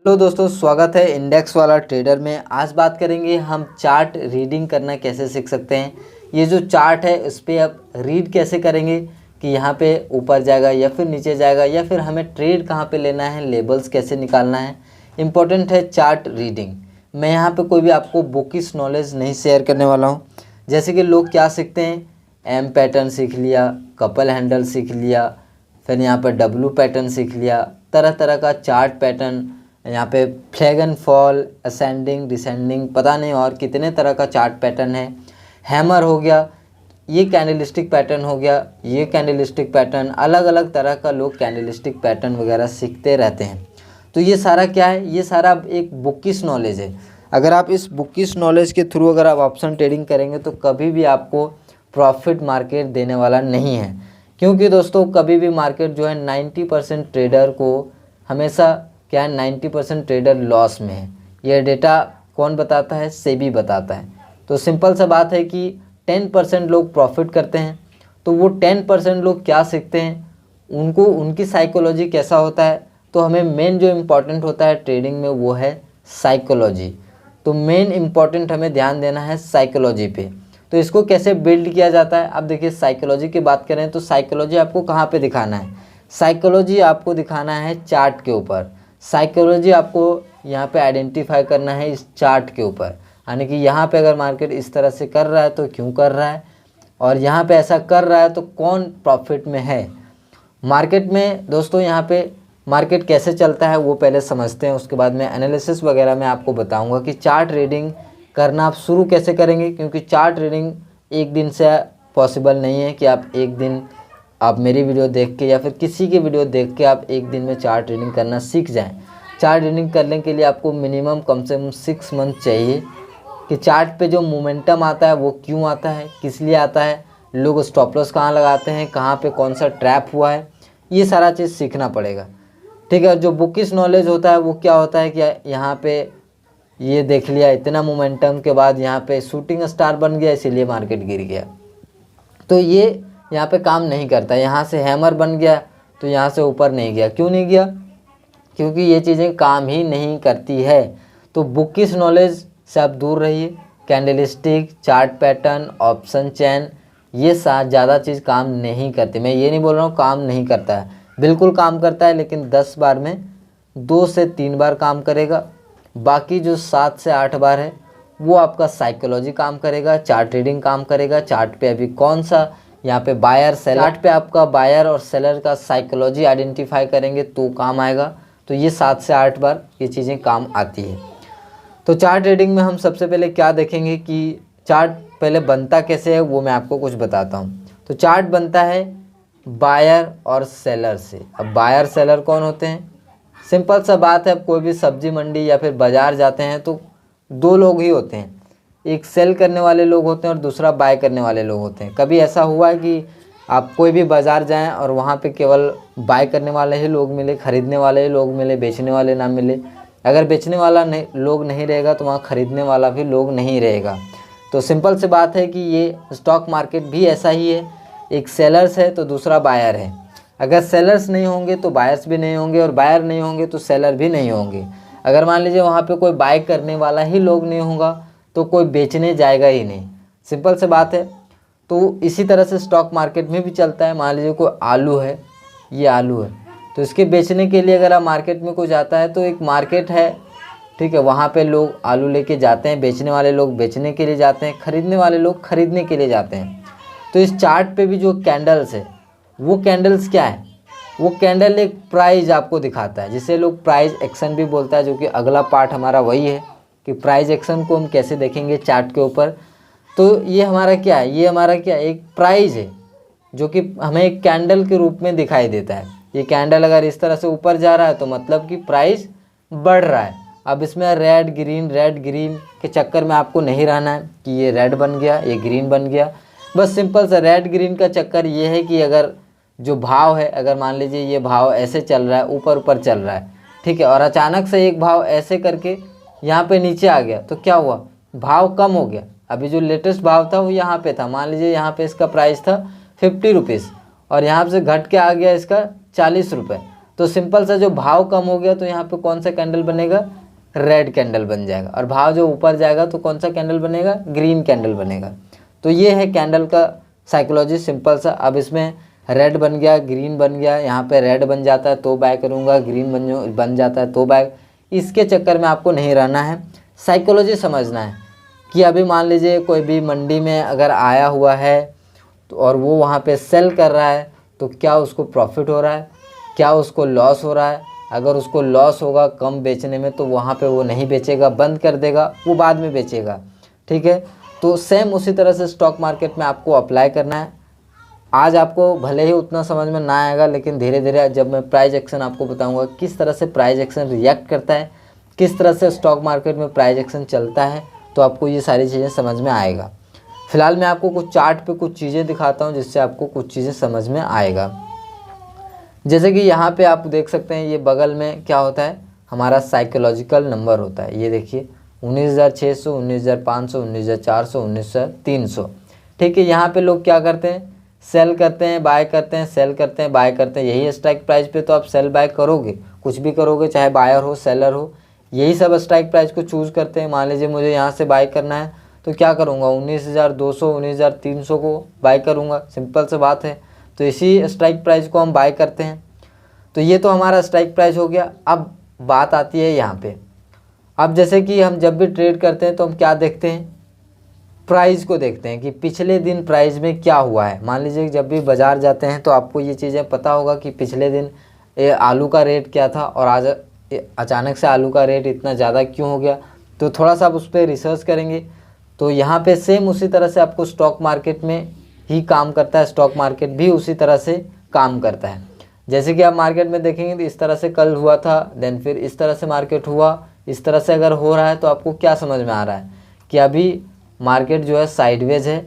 Hello दोस्तों, स्वागत है इंडेक्स वाला ट्रेडर में। आज बात करेंगे हम चार्ट रीडिंग करना कैसे सीख सकते हैं। ये जो चार्ट है इस पर आप रीड कैसे करेंगे कि यहाँ पे ऊपर जाएगा या फिर नीचे जाएगा, या फिर हमें ट्रेड कहाँ पे लेना है, लेबल्स कैसे निकालना है। इम्पोर्टेंट है चार्ट रीडिंग। मैं यहाँ पे कोई भी आपको बुकिश नॉलेज नहीं शेयर करने वाला हूँ। जैसे कि लोग क्या सीखते हैं, एम पैटर्न सीख लिया, कपल हैंडल सीख लिया, फिर यहाँ पर डब्लू पैटर्न सीख लिया, तरह तरह का चार्ट पैटर्न, यहाँ पे flag and fall, ascending, descending, पता नहीं और कितने तरह का चार्ट पैटर्न है। हैमर हो गया, ये कैंडलस्टिक पैटर्न हो गया, ये कैंडलस्टिक पैटर्न, अलग अलग तरह का लोग कैंडलस्टिक पैटर्न वगैरह सीखते रहते हैं। तो ये सारा क्या है, ये सारा एक बुकिश नॉलेज है। अगर आप इस बुकिश नॉलेज के थ्रू अगर आप ऑप्शन ट्रेडिंग करेंगे तो कभी भी आपको प्रॉफिट मार्केट देने वाला नहीं है। क्योंकि दोस्तों कभी भी मार्केट जो है 90% ट्रेडर को हमेशा क्या है, 90% ट्रेडर लॉस में है। यह डेटा कौन बताता है, सेबी बताता है। तो सिंपल सा बात है कि 10% लोग प्रॉफिट करते हैं। तो वो 10% लोग क्या सीखते हैं, उनको उनकी साइकोलॉजी कैसा होता है। तो हमें मेन जो इम्पोर्टेंट होता है ट्रेडिंग में वो है साइकोलॉजी। तो मेन इम्पॉर्टेंट हमें ध्यान देना है साइकोलॉजी पे। तो इसको कैसे बिल्ड किया जाता है, अब देखिए साइकोलॉजी की बात करें तो साइकोलॉजी आपको कहाँ पे दिखाना है, साइकोलॉजी आपको दिखाना है चार्ट के ऊपर। साइकोलॉजी आपको यहाँ पे आइडेंटिफाई करना है इस चार्ट के ऊपर, यानी कि यहाँ पे अगर मार्केट इस तरह से कर रहा है तो क्यों कर रहा है, और यहाँ पे ऐसा कर रहा है तो कौन प्रॉफिट में है। मार्केट में दोस्तों यहाँ पे मार्केट कैसे चलता है वो पहले समझते हैं, उसके बाद में एनालिसिस वगैरह मैं आपको बताऊँगा कि चार्ट रीडिंग करना आप शुरू कैसे करेंगे। क्योंकि चार्ट रीडिंग एक दिन से पॉसिबल नहीं है कि आप एक दिन आप मेरी वीडियो देख के या फिर किसी की वीडियो देख के आप एक दिन में चार्ट रीडिंग करना सीख जाएं। चार्ट रीडिंग करने के लिए आपको मिनिमम कम से कम 6 मंथ चाहिए कि चार्ट पे जो मोमेंटम आता है वो क्यों आता है, किस लिए आता है, लोग स्टॉप लॉस कहाँ लगाते हैं, कहाँ पे कौन सा ट्रैप हुआ है, ये सारा चीज़ सीखना पड़ेगा। ठीक है। जो बुकिश नॉलेज होता है वो क्या होता है कि यहाँ पे ये देख लिया, इतना मोमेंटम के बाद यहाँ पे शूटिंग स्टार बन गया इसीलिए मार्केट गिर गया, तो ये यहाँ पे काम नहीं करता। यहाँ से हैमर बन गया तो यहाँ से ऊपर नहीं गया, क्यों नहीं गया, क्योंकि ये चीज़ें काम ही नहीं करती है। तो बुकिश नॉलेज से आप दूर रहिए। कैंडलस्टिक, चार्ट पैटर्न, ऑप्शन चैन, ये ज़्यादा चीज़ काम नहीं करती। मैं ये नहीं बोल रहा हूँ काम नहीं करता है, बिल्कुल काम करता है, लेकिन 10 बार में 2 से 3 बार काम करेगा। बाकी जो 7 से 8 बार है वो आपका साइकोलॉजी काम करेगा, चार्ट रीडिंग काम करेगा। चार्ट पे अभी कौन सा यहाँ पे बायर सेलर, चार्ट पे आपका बायर और सेलर का साइकोलॉजी आइडेंटिफाई करेंगे तो काम आएगा। तो ये 7 से 8 बार ये चीज़ें काम आती है। तो चार्ट रीडिंग में हम सबसे पहले क्या देखेंगे कि चार्ट पहले बनता कैसे है वो मैं आपको कुछ बताता हूँ। तो चार्ट बनता है बायर और सेलर से। अब बायर सेलर कौन होते हैं, सिंपल सा बात है, अब कोई भी सब्जी मंडी या फिर बाज़ार जाते हैं तो 2 लोग ही होते हैं, एक सेल करने वाले लोग होते हैं और दूसरा बाय करने वाले लोग होते हैं। कभी ऐसा हुआ है कि आप कोई भी बाज़ार जाएं और वहाँ पे केवल बाय करने वाले ही लोग मिले, ख़रीदने वाले ही लोग मिले, बेचने वाले ना मिले। अगर बेचने वाला लोग नहीं रहेगा तो वहाँ ख़रीदने वाला भी लोग नहीं रहेगा। तो सिंपल सी बात है कि ये स्टॉक मार्केट भी ऐसा ही है, एक सेलर्स है तो दूसरा बायर है। अगर सेलर्स नहीं होंगे तो बायर्स भी नहीं होंगे, और बायर नहीं होंगे तो सेलर भी नहीं होंगे। अगर मान लीजिए वहाँ पे कोई बाय करने वाला ही लोग नहीं होगा तो कोई बेचने जाएगा ही नहीं, सिंपल सी बात है। तो इसी तरह से स्टॉक मार्केट में भी चलता है। मान लीजिए कोई आलू है, ये आलू है, तो इसके बेचने के लिए अगर आप मार्केट में कोई जाता है तो एक मार्केट है, ठीक है, वहाँ पे लोग आलू लेके जाते हैं, बेचने वाले लोग बेचने के लिए जाते हैं, ख़रीदने वाले लोग ख़रीदने के लिए जाते हैं। तो इस चार्ट पे भी जो कैंडल्स है वो कैंडल्स क्या है, वो कैंडल एक प्राइस आपको दिखाता है, जिसे लोग प्राइस एक्शन भी बोलता है, जो कि अगला पार्ट हमारा वही है कि प्राइस एक्शन को हम कैसे देखेंगे चार्ट के ऊपर। तो ये हमारा क्या है, ये हमारा क्या है, एक प्राइस है जो कि हमें एक कैंडल के रूप में दिखाई देता है। ये कैंडल अगर इस तरह से ऊपर जा रहा है तो मतलब कि प्राइस बढ़ रहा है। अब इसमें रेड ग्रीन के चक्कर में आपको नहीं रहना है कि ये रेड बन गया, ये ग्रीन बन गया। बस सिंपल सा रेड ग्रीन का चक्कर ये है कि अगर जो भाव है, अगर मान लीजिए ये भाव ऐसे चल रहा है, ऊपर ऊपर चल रहा है, ठीक है, और अचानक से एक भाव ऐसे करके यहाँ पे नीचे आ गया तो क्या हुआ, भाव कम हो गया। अभी जो लेटेस्ट भाव था वो यहाँ पे था, मान लीजिए यहाँ पे इसका प्राइस था 50 रुपीज़ और यहाँ से घट के आ गया इसका 40 रुपये, तो सिंपल सा जो भाव कम हो गया तो यहाँ पे कौन सा कैंडल बनेगा, रेड कैंडल बन जाएगा, और भाव जो ऊपर जाएगा तो कौन सा कैंडल बनेगा, ग्रीन कैंडल बनेगा। तो ये है कैंडल का साइकोलॉजी सिंपल सा। अब इसमें रेड बन गया, ग्रीन बन गया, यहाँ पे रेड बन जाता है तो बाय करूँगा, ग्रीन बन जाता है तो बाय। इसके चक्कर में आपको नहीं रहना है, साइकोलॉजी समझना है कि अभी मान लीजिए कोई भी मंडी में अगर आया हुआ है तो और वो वहाँ पे सेल कर रहा है तो क्या उसको प्रॉफिट हो रहा है, क्या उसको लॉस हो रहा है। अगर उसको लॉस होगा कम बेचने में तो वहाँ पे वो नहीं बेचेगा, बंद कर देगा, वो बाद में बेचेगा, ठीक है। तो सेम उसी तरह से स्टॉक मार्केट में आपको अप्लाई करना है। आज आपको भले ही उतना समझ में ना आएगा, लेकिन धीरे धीरे जब मैं प्राइस एक्शन आपको बताऊंगा किस तरह से प्राइस एक्शन रिएक्ट करता है, किस तरह से स्टॉक मार्केट में प्राइस एक्शन चलता है, तो आपको ये सारी चीज़ें समझ में आएगा। फिलहाल मैं आपको कुछ चार्ट पे कुछ चीज़ें दिखाता हूँ जिससे आपको कुछ चीज़ें समझ में आएगा। जैसे कि यहाँ पे आप देख सकते हैं, ये बगल में क्या होता है, हमारा साइकोलॉजिकल नंबर होता है। ये देखिए 19,600, 19,500, 19,400, 19,300, ठीक है। यहाँ पे लोग क्या करते हैं, सेल करते हैं, बाय करते हैं, सेल करते हैं, बाय करते हैं। यही स्ट्राइक प्राइस पे तो आप सेल बाय करोगे, कुछ भी करोगे, चाहे बायर हो सेलर हो, यही सब स्ट्राइक प्राइस को चूज़ करते हैं। मान लीजिए मुझे यहाँ से बाय करना है तो क्या करूँगा, 19,200, 19,300 को बाय करूँगा, सिंपल सी बात है। तो इसी स्ट्राइक प्राइस को हम बाय करते हैं। तो ये तो हमारा स्ट्राइक प्राइस हो गया। अब बात आती है यहाँ पे, अब जैसे कि हम जब भी ट्रेड करते हैं तो हम क्या देखते हैं, प्राइस को देखते हैं कि पिछले दिन प्राइस में क्या हुआ है। मान लीजिए जब भी बाज़ार जाते हैं तो आपको ये चीज़ें पता होगा कि पिछले दिन आलू का रेट क्या था और आज अचानक से आलू का रेट इतना ज़्यादा क्यों हो गया। तो थोड़ा सा आप उस पर रिसर्च करेंगे। तो यहाँ पे सेम उसी तरह से आपको स्टॉक मार्केट में ही काम करता है, स्टॉक मार्केट भी उसी तरह से काम करता है। जैसे कि आप मार्केट में देखेंगे तो इस तरह से कल हुआ था, देन फिर इस तरह से मार्केट हुआ। इस तरह से अगर हो रहा है तो आपको क्या समझ में आ रहा है कि अभी मार्केट जो है साइडवेज है,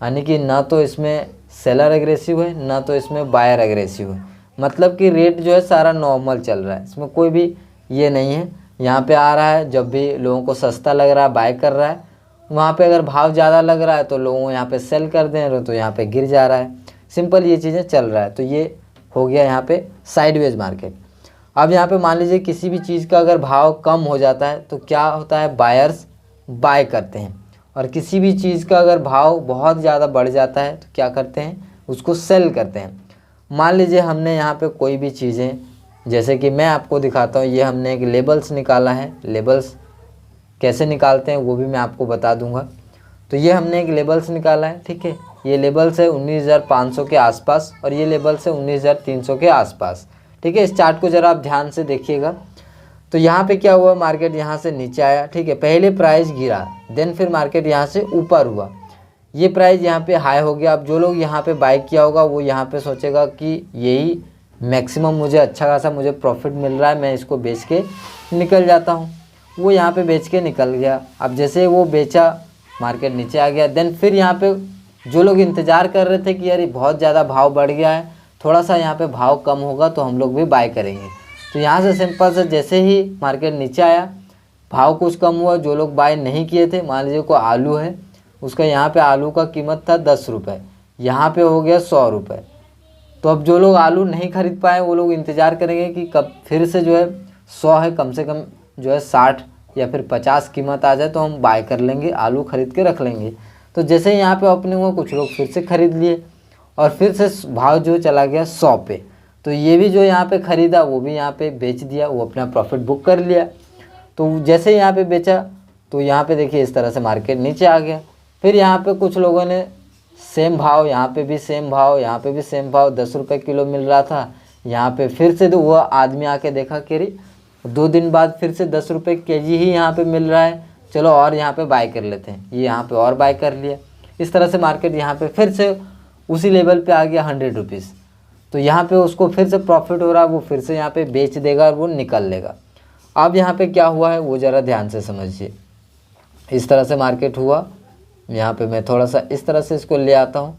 यानी कि ना तो इसमें सेलर एग्रेसिव है ना तो इसमें बायर एग्रेसिव है। मतलब कि रेट जो है सारा नॉर्मल चल रहा है, इसमें कोई भी ये नहीं है। यहाँ पे आ रहा है, जब भी लोगों को सस्ता लग रहा है बाय कर रहा है, वहाँ पे अगर भाव ज़्यादा लग रहा है तो लोगों यहाँ पे सेल कर दे रहे, तो यहाँ पे गिर जा रहा है। सिंपल ये चीज़ें चल रहा है। तो ये हो गया यहाँ पे साइडवेज मार्केट। अब यहाँ पे मान लीजिए किसी भी चीज़ का अगर भाव कम हो जाता है तो क्या होता है, बायर्स बाय करते हैं, और किसी भी चीज़ का अगर भाव बहुत ज़्यादा बढ़ जाता है तो क्या करते हैं, उसको सेल करते हैं। मान लीजिए हमने यहाँ पे कोई भी चीज़ें, जैसे कि मैं आपको दिखाता हूँ, ये हमने एक लेबल्स निकाला है। लेबल्स कैसे निकालते हैं वो भी मैं आपको बता दूंगा। तो ये हमने एक लेबल्स निकाला है, ठीक है। ये लेबल्स है 19,500 के आसपास और ये लेबल्स है 19,300 के आसपास, ठीक है। इस चार्ट को ज़रा आप ध्यान से देखिएगा। तो यहाँ पे क्या हुआ, मार्केट यहाँ से नीचे आया, ठीक है। पहले प्राइस गिरा, देन फिर मार्केट यहाँ से ऊपर हुआ, ये प्राइस यहाँ पे हाई हो गया। अब जो लोग यहाँ पे बाय किया होगा वो यहाँ पे सोचेगा कि यही मैक्सिमम मुझे अच्छा खासा मुझे प्रॉफिट मिल रहा है, मैं इसको बेच के निकल जाता हूँ। वो यहाँ पे बेच के निकल गया। अब जैसे वो बेचा, मार्केट नीचे आ गया। देन फिर यहाँ पे जो लोग इंतज़ार कर रहे थे कि यार बहुत ज़्यादा भाव बढ़ गया है, थोड़ा सा यहाँ पे भाव कम होगा तो हम लोग भी बाय करेंगे। तो यहाँ से सिंपल से जैसे ही मार्केट नीचे आया, भाव कुछ कम हुआ, जो लोग बाय नहीं किए थे, मान लीजिए कोई आलू है, उसका यहाँ पे आलू का कीमत था 10 रुपये, यहाँ पे हो गया 100 रुपये। तो अब जो लोग आलू नहीं खरीद पाए वो लोग इंतज़ार करेंगे कि कब फिर से जो है 100 है, कम से कम जो है 60 या फिर 50 कीमत आ जाए तो हम बाय कर लेंगे, आलू खरीद के रख लेंगे। तो जैसे यहाँ पे ओपनिंग हुआ, कुछ लोग फिर से खरीद लिए और फिर से भाव जो चला गया 100 पे। तो ये भी जो यहाँ पे ख़रीदा वो भी यहाँ पे बेच दिया, वो अपना प्रॉफिट बुक कर लिया। तो जैसे यहाँ पे बेचा तो यहाँ पे देखिए इस तरह से मार्केट नीचे आ गया। फिर यहाँ पे कुछ लोगों ने सेम भाव, यहाँ पे भी सेम भाव, यहाँ पे भी सेम भाव, 10 रुपये किलो मिल रहा था। यहाँ पे फिर से वो आदमी आके देखा कि अरे 2 दिन बाद फिर से 10 रुपये केजी ही यहाँ पे मिल रहा है, चलो और यहाँ पे बाय कर लेते हैं। ये यहाँ पे और बाय कर लिया। इस तरह से मार्केट यहाँ पे फिर से उसी लेवल पे आ गया 100 रुपीज़। तो यहाँ पे उसको फिर से प्रॉफिट हो रहा है, वो फिर से यहाँ पे बेच देगा और वो निकल लेगा। अब यहाँ पे क्या हुआ है वो ज़रा ध्यान से समझिए। इस तरह से मार्केट हुआ, यहाँ पे मैं थोड़ा सा इस तरह से इसको ले आता हूँ।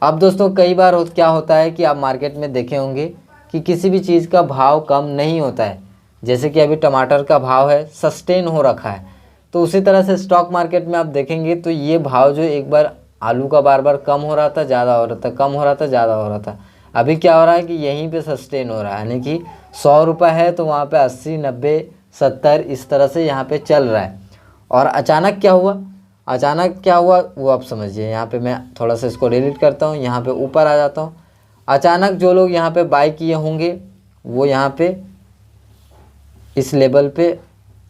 अब दोस्तों कई बार क्या होता है कि आप मार्केट में देखे होंगे कि किसी भी चीज़ का भाव कम नहीं होता है। जैसे कि अभी टमाटर का भाव है, सस्टेन हो रखा है। तो उसी तरह से स्टॉक मार्केट में आप देखेंगे तो ये भाव जो एक बार आलू का बार बार कम हो रहा था, ज़्यादा हो रहा था, कम हो रहा था, ज़्यादा हो रहा था, अभी क्या हो रहा है कि यहीं पे सस्टेन हो रहा है, यानी कि 100 रुपये है तो वहाँ पे 80, 90, 70 इस तरह से यहाँ पे चल रहा है। और अचानक क्या हुआ, अचानक क्या हुआ वो आप समझिए। यहाँ पे मैं थोड़ा सा इसको डिलीट करता हूँ, यहाँ पे ऊपर आ जाता हूँ। अचानक जो लोग यहाँ पे बाय किए होंगे वो यहाँ पे इस लेवल पे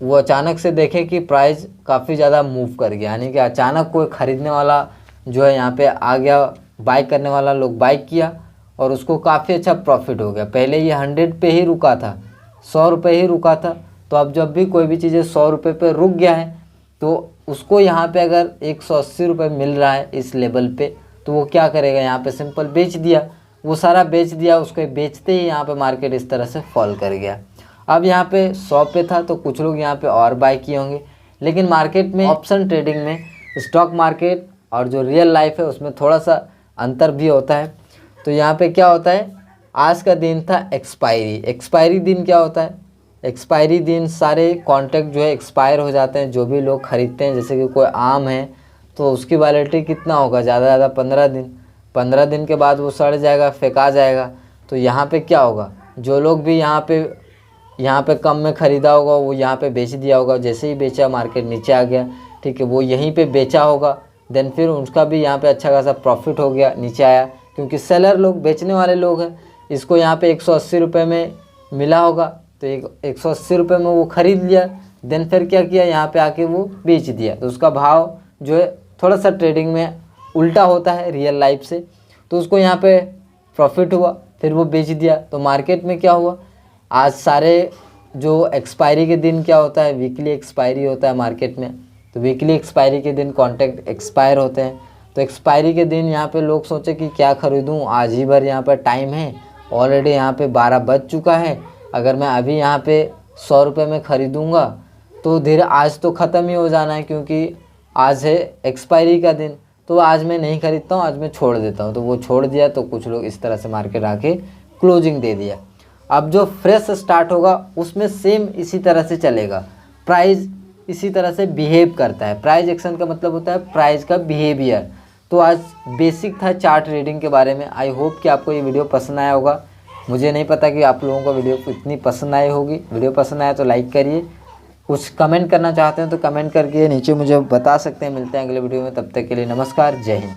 वो अचानक से देखें कि प्राइस काफ़ी ज़्यादा मूव कर गया, यानी कि अचानक कोई ख़रीदने वाला जो है यहाँ पे आ गया, बाय करने वाला लोग बाय किया और उसको काफ़ी अच्छा प्रॉफिट हो गया। पहले ये 100 पे ही रुका था, 100 रुपये ही रुका था, तो अब जब भी कोई भी चीज़ें 100 रुपये पे रुक गया है तो उसको यहाँ पे अगर 180 रुपये मिल रहा है इस लेवल पे, तो वो क्या करेगा, यहाँ पे सिंपल बेच दिया, वो सारा बेच दिया। उसको बेचते ही यहाँ पे मार्केट इस तरह से फॉल कर गया। अब यहाँ पे 100 पे था तो कुछ लोग यहाँ पे और बाय किए होंगे, लेकिन मार्केट में ऑप्शन ट्रेडिंग में स्टॉक मार्केट और जो रियल लाइफ है उसमें थोड़ा सा अंतर भी होता है। तो यहाँ पे क्या होता है, आज का दिन था एक्सपायरी दिन क्या होता है, एक्सपायरी दिन सारे कॉन्ट्रैक्ट जो है एक्सपायर हो जाते हैं। जो भी लोग ख़रीदते हैं, जैसे कि कोई आम है तो उसकी वैलिडिटी कितना होगा, ज़्यादा ज़्यादा 15 दिन, 15 दिन के बाद वो सड़ जाएगा, फेंका जाएगा। तो यहाँ पे क्या होगा, जो लोग भी यहाँ पे कम में ख़रीदा होगा वो यहाँ पे बेच दिया होगा। जैसे ही बेचा मार्केट नीचे आ गया, ठीक है, वो यहीं पे बेचा होगा, देन फिर उसका भी यहाँ पे अच्छा खासा प्रॉफिट हो गया, नीचे आया, क्योंकि सेलर लोग, बेचने वाले लोग हैं, इसको यहाँ पे 180 रुपये में मिला होगा तो 180 रुपये में वो ख़रीद लिया, देन फिर क्या किया, यहाँ पे आके वो बेच दिया। तो उसका भाव जो है थोड़ा सा ट्रेडिंग में उल्टा होता है रियल लाइफ से, तो उसको यहाँ पे प्रॉफिट हुआ, फिर वो बेच दिया। तो मार्केट में क्या हुआ, आज सारे जो एक्सपायरी के दिन क्या होता है, वीकली एक्सपायरी होता है मार्केट में, तो वीकली एक्सपायरी के दिन कॉन्ट्रैक्ट एक्सपायर होते हैं। तो एक्सपायरी के दिन यहाँ पे लोग सोचे कि क्या ख़रीदूँ, आज ही भर यहाँ पर टाइम है, ऑलरेडी यहाँ पे 12 बज चुका है, अगर मैं अभी यहाँ पे 100 रुपये में ख़रीदूँगा तो धीरे आज तो ख़त्म ही हो जाना है, क्योंकि आज है एक्सपायरी का दिन, तो आज मैं नहीं ख़रीदता हूँ, आज मैं छोड़ देता हूँ। तो वो छोड़ दिया, तो कुछ लोग इस तरह से मार्केट आके क्लोजिंग दे दिया। अब जो फ्रेश स्टार्ट होगा उसमें सेम इसी तरह से चलेगा, प्राइस इसी तरह से बिहेव करता है। प्राइस एक्शन का मतलब होता है प्राइस का बिहेवियर। तो आज बेसिक था चार्ट रीडिंग के बारे में। आई होप कि आपको ये वीडियो पसंद आया होगा। मुझे नहीं पता कि आप लोगों को वीडियो इतनी पसंद आई होगी। वीडियो पसंद आया तो लाइक करिए, कुछ कमेंट करना चाहते हैं तो कमेंट करके नीचे मुझे बता सकते हैं। मिलते हैं अगले वीडियो में, तब तक के लिए नमस्कार, जय हिंद।